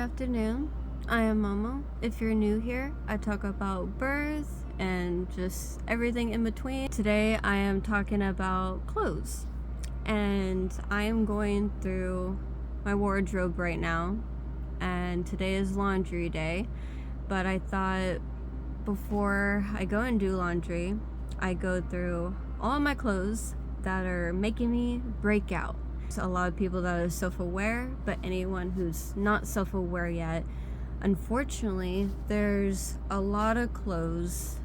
afternoon. I am Momo. If you're new here, I talk about birth and just everything in between. Today I am talking about clothes, and I am going through my wardrobe right now, and today is laundry day, but I thought before I go and do laundry, I go through all my clothes that are making me break out. A lot of people that are self-aware, but anyone who's not self-aware yet, unfortunately there's a lot of clothes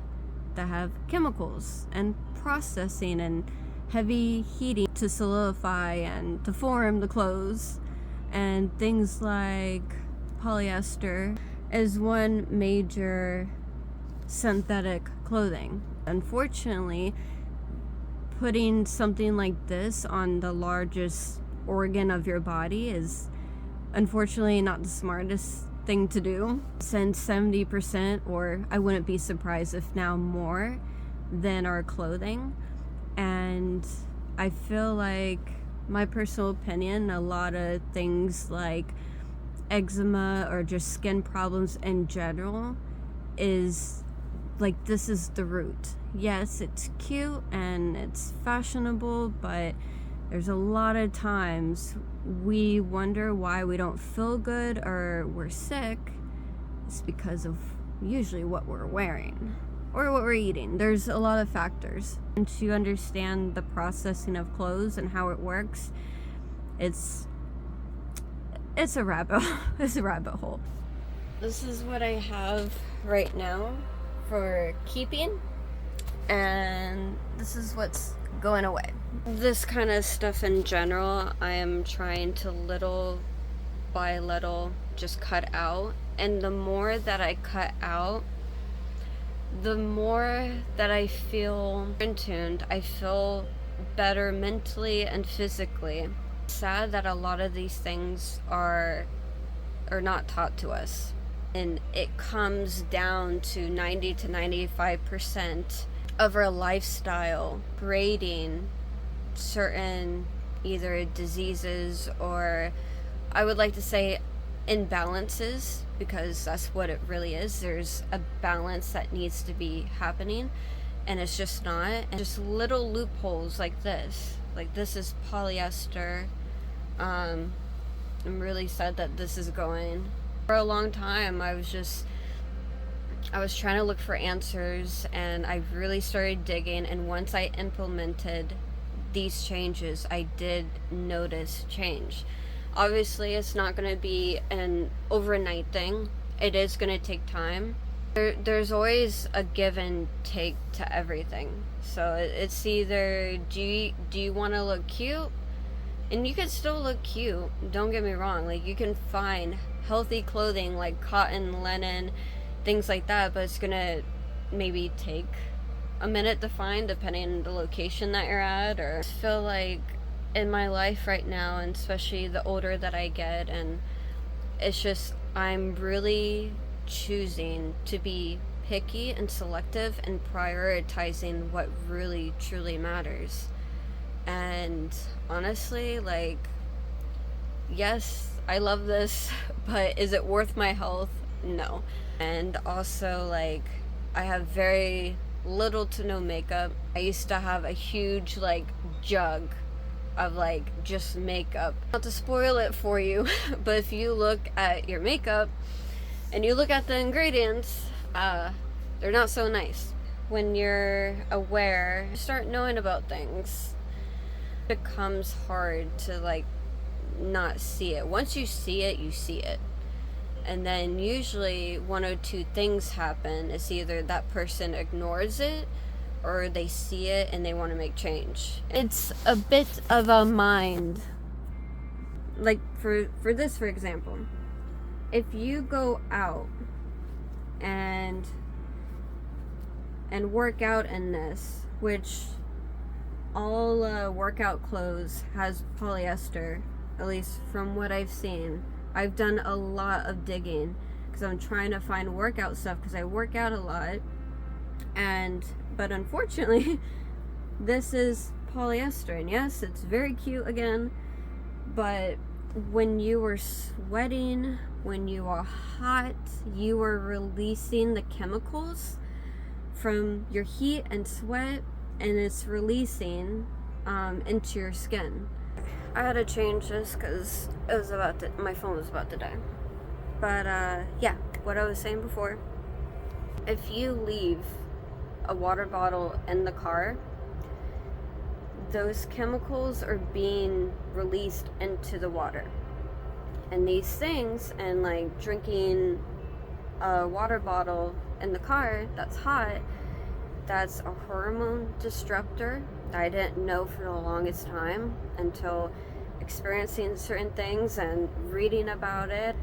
that have chemicals and processing and heavy heating to solidify and to form the clothes, and things like polyester is one major synthetic clothing. Unfortunately, putting something like this on the largest organ of your body is unfortunately not the smartest thing to do, since 70%, or I wouldn't be surprised if now more than our clothing. And I feel like, my personal opinion, a lot of things like eczema or just skin problems in general is like, this is the root. Yes, it's cute and it's fashionable, but there's a lot of times we wonder why we don't feel good or we're sick. It's because of usually what we're wearing or what we're eating. There's a lot of factors. And to understand the processing of clothes and how it works, it's a rabbit hole. This is what I have right now for keeping, and this is what's going away. This kind of stuff in general, I am trying to little by little just cut out, and the more that I cut out, the more that I feel in tuned. I feel better mentally and physically. It's sad that a lot of these things are not taught to us, and it comes down to 90 to 95% of our lifestyle creating certain either diseases, or I would like to say imbalances, because that's what it really is. There's a balance that needs to be happening, and it's just not. And just little loopholes like this. Like, this is polyester. I'm really sad that this is going. For a long time, I was trying to look for answers, and I really started digging, and once I implemented these changes, I did notice change. Obviously, it's not going to be an overnight thing. It is going to take time. There's always a give and take to everything. So it's either, do you want to look cute? And you can still look cute, don't get me wrong. Like, you can find healthy clothing like cotton, linen, things like that, but it's gonna maybe take a minute to find, depending on the location that you're at. Or I feel like in my life right now, and especially the older that I get, and it's just, I'm really choosing to be picky and selective and prioritizing what really truly matters. And honestly, like, yes, I love this, but is it worth my health? No. And also, like, I have very little to no makeup. I used to have a huge, like, jug of, like, just makeup. Not to spoil it for you, but if you look at your makeup and you look at the ingredients, they're not so nice. When you're aware, you start knowing about things, it becomes hard to, like, not see it. Once you see it, you see it. And then usually one or two things happen. It's either that person ignores it, or they see it and they want to make change. It's a bit of a mind. Like, for this, for example, if you go out and work out in this, which all workout clothes has polyester, at least from what I've seen. I've done a lot of digging because I'm trying to find workout stuff, because I work out a lot, but unfortunately this is polyester, and yes, it's very cute again, but when you were sweating, when you are hot, you are releasing the chemicals from your heat and sweat, and it's releasing into your skin. I had to change this because my phone was about to die. But yeah, what I was saying before, if you leave a water bottle in the car, those chemicals are being released into the water. And these things, and like drinking a water bottle in the car that's hot, that's a hormone disruptor that I didn't know for the longest time until experiencing certain things and reading about it,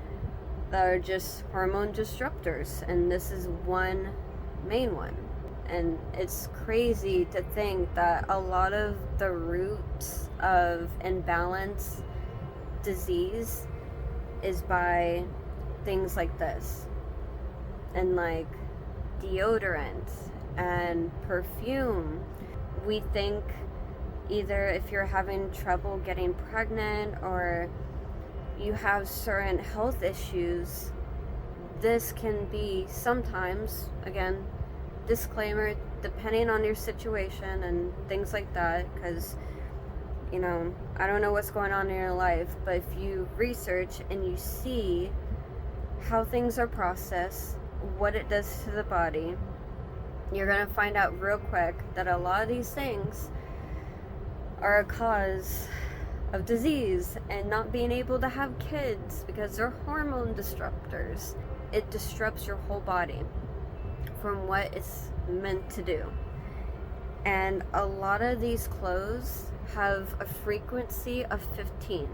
that are just hormone disruptors. And this is one main one. And it's crazy to think that a lot of the roots of imbalance disease is by things like this, and like deodorant and perfume. We think either if you're having trouble getting pregnant or you have certain health issues, this can be sometimes, again, disclaimer, depending on your situation and things like that, because you know, I don't know what's going on in your life, but if you research and you see how things are processed, what it does to the body, you're gonna find out real quick that a lot of these things are a cause of disease and not being able to have kids because they're hormone disruptors. It disrupts your whole body from what it's meant to do. And a lot of these clothes have a frequency of 15,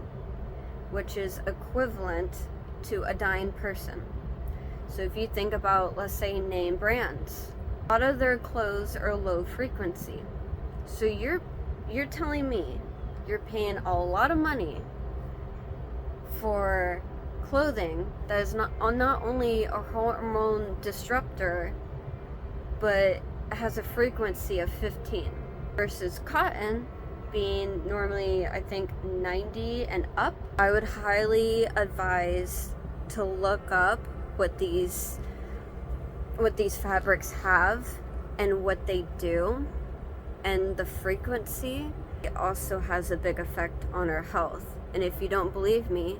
which is equivalent to a dying person. So if you think about, let's say, name brands, a lot of their clothes are low frequency. So you're telling me you're paying a lot of money for clothing that is not only a hormone disruptor, but has a frequency of 15, versus cotton being normally, I think, 90 and up. I would highly advise to look up what these fabrics have and what they do, and the frequency. It also has a big effect on our health. And if you don't believe me,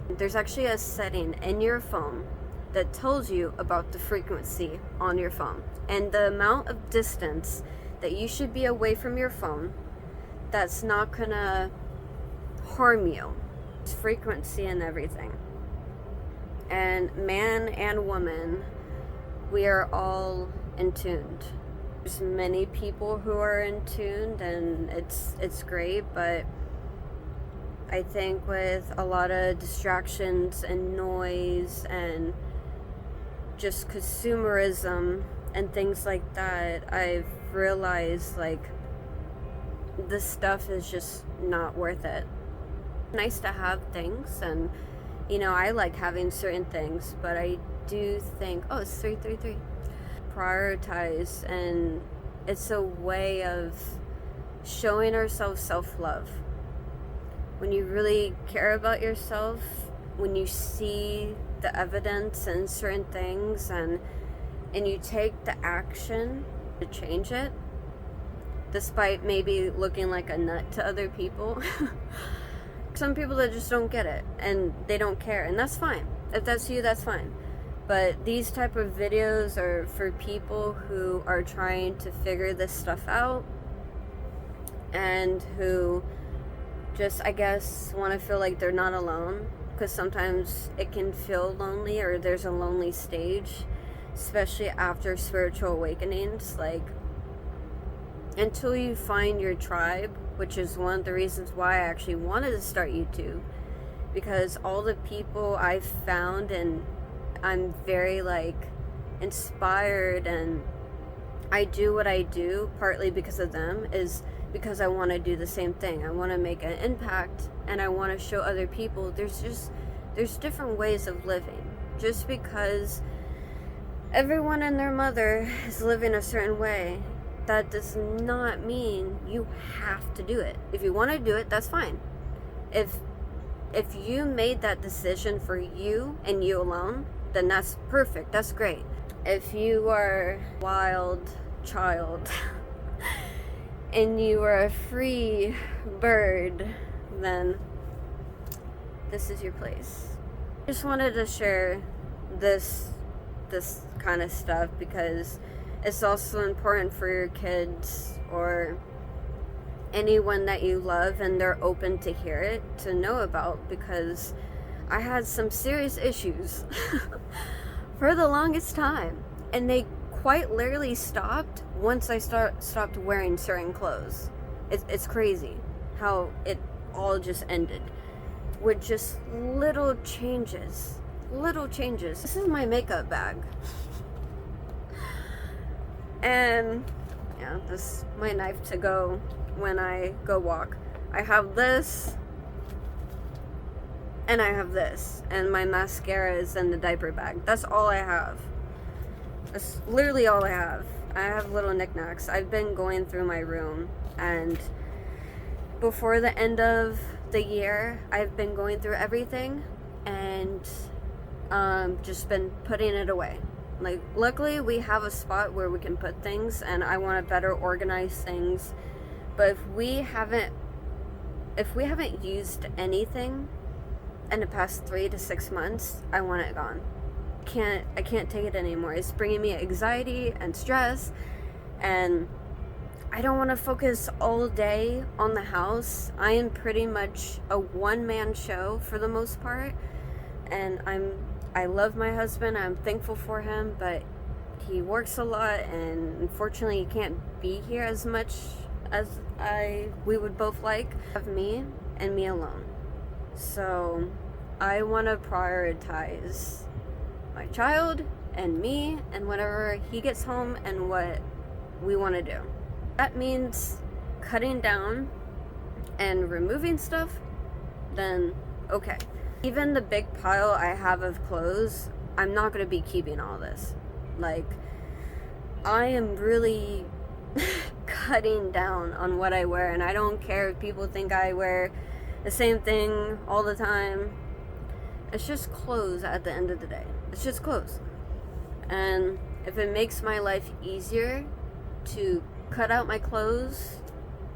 there's actually a setting in your phone that tells you about the frequency on your phone and the amount of distance that you should be away from your phone that's not gonna harm you. It's frequency and everything. And man and woman, we are all in tuned. There's many people who are in tuned, and it's great, but I think with a lot of distractions and noise and just consumerism and things like that, I've realized like this stuff is just not worth it. Nice to have things, and you know, I like having certain things, but I do think, oh, it's 333. Prioritize, and it's a way of showing ourselves self-love. When you really care about yourself, when you see the evidence in certain things, and you take the action to change it, despite maybe looking like a nut to other people. Some people that just don't get it and they don't care, and that's fine. If that's you, that's fine. But these type of videos are for people who are trying to figure this stuff out, and who just, I guess, want to feel like they're not alone, because sometimes it can feel lonely, or there's a lonely stage, especially after spiritual awakenings. Like, until you find your tribe, which is one of the reasons why I actually wanted to start YouTube, because all the people I've found, and I'm very like inspired, and I do what I do partly because of them, is because I want to do the same thing. I want to make an impact, and I want to show other people there's different ways of living. Just because everyone and their mother is living a certain way, that does not mean you have to do it. If you want to do it, that's fine. If If you made that decision for you and you alone, then that's perfect. That's great. If you are a wild child and you are a free bird, then this is your place. Just wanted to share this kind of stuff because it's also important for your kids or anyone that you love and they're open to hear it, to know about, because I had some serious issues for the longest time, and they quite literally stopped once I stopped wearing certain clothes. It's crazy how it all just ended with just little changes. This is my makeup bag. And yeah, this is my knife to go when I go walk. I have this, and I have this, and my mascara is in the diaper bag. That's all I have. That's literally all I have. I have little knickknacks. I've been going through my room, and before the end of the year, I've been going through everything and just been putting it away. Like, luckily we have a spot where we can put things, and I want to better organize things. But if we haven't used anything in the past 3 to 6 months, I want it gone. I can't take it anymore. It's bringing me anxiety and stress, and I don't want to focus all day on the house. I am pretty much a one-man show for the most part, and I love my husband. I'm thankful for him, but he works a lot, and unfortunately he can't be here as much as we would both like. Of me and me alone. So I want to prioritize my child and me and whenever he gets home and what we want to do. That means cutting down and removing stuff, then okay. Even the big pile I have of clothes, I'm not going to be keeping all this. Like, I am really cutting down on what I wear, and I don't care if people think I wear the same thing all the time. It's just clothes at the end of the day. It's just clothes. And if it makes my life easier to cut out my clothes,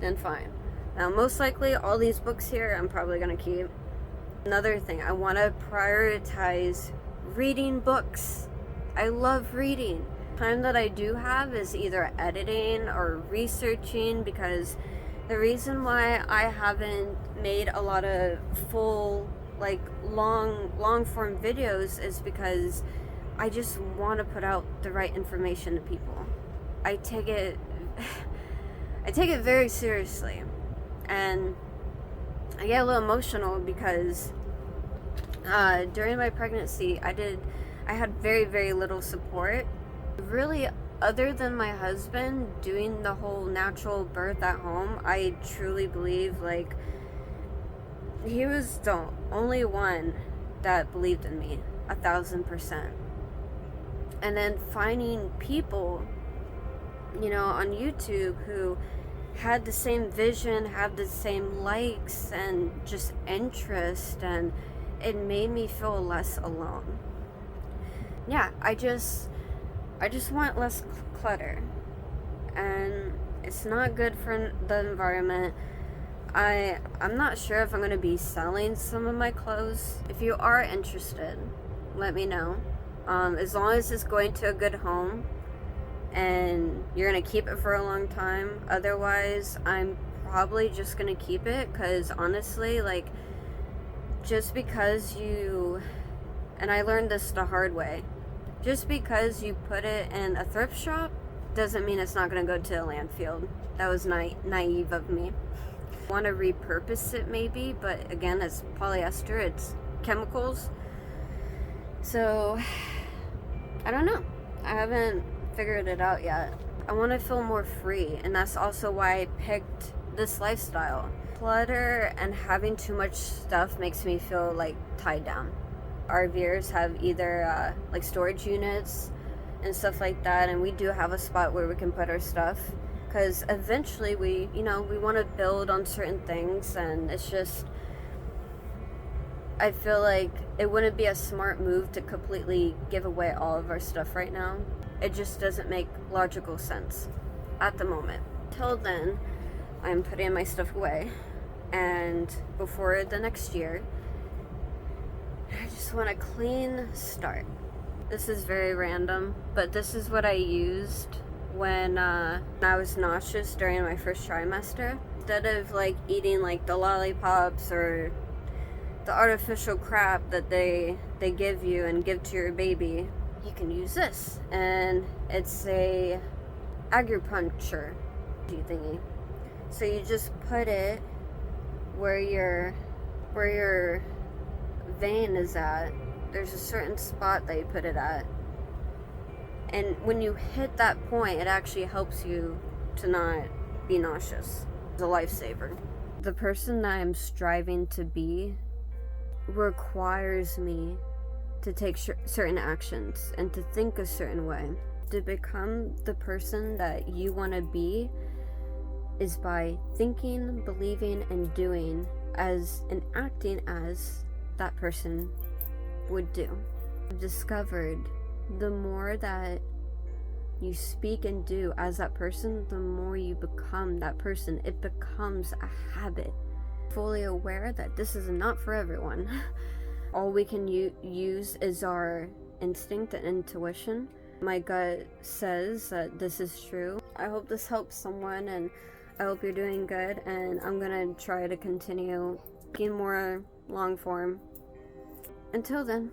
then fine. Now, most likely all these books here I'm probably going to keep. Another thing, I want to prioritize reading books. I love reading. Time that I do have is either editing or researching, because the reason why I haven't made a lot of full, like, long form videos is because I just want to put out the right information to people. I take it very seriously, and I get a little emotional because during my pregnancy I had very, very little support. Really, other than my husband doing the whole natural birth at home, I truly believe, like, he was the only one that believed in me 1,000%. And then finding people, you know, on YouTube who had the same vision, had the same likes and just interest, and it made me feel less alone. Yeah, I just want less clutter, and it's not good for the environment. I'm not sure if I'm going to be selling some of my clothes. If you are interested, let me know. As long as it's going to a good home and you're going to keep it for a long time. Otherwise, I'm probably just going to keep it, because honestly, like, just because and I learned this the hard way, just because you put it in a thrift shop doesn't mean it's not going to go to a landfill. That was naive of me. I want to repurpose it maybe, but again, it's polyester, it's chemicals. So, I don't know. I haven't figured it out yet. I want to feel more free, and that's also why I picked this lifestyle. Clutter and having too much stuff makes me feel like tied down. RVers have either like storage units and stuff like that, and we do have a spot where we can put our stuff, because eventually we want to build on certain things, and it's just, I feel like it wouldn't be a smart move to completely give away all of our stuff right now. It just doesn't make logical sense at the moment. Till then, I'm putting my stuff away, and before the next year, I just want a clean start. This is very random, but this is what I used when I was nauseous during my first trimester. Instead of like eating like the lollipops or the artificial crap that they give you and give to your baby, you can use this, and it's a acupuncture thingy. So you just put it where your vein is at. There's a certain spot that you put it at, and when you hit that point, it actually helps you to not be nauseous. It's a lifesaver. The person that I'm striving to be requires me to take certain actions and to think a certain way. To become the person that you want to be is by thinking, believing, and doing as and acting as that person would do. I've discovered the more that you speak and do as that person, the more you become that person. It becomes a habit. Fully aware that this is not for everyone. All we can use is our instinct and intuition. My gut says that this is true. I hope this helps someone, and I hope you're doing good, and I'm gonna try to continue being more long form. Until then.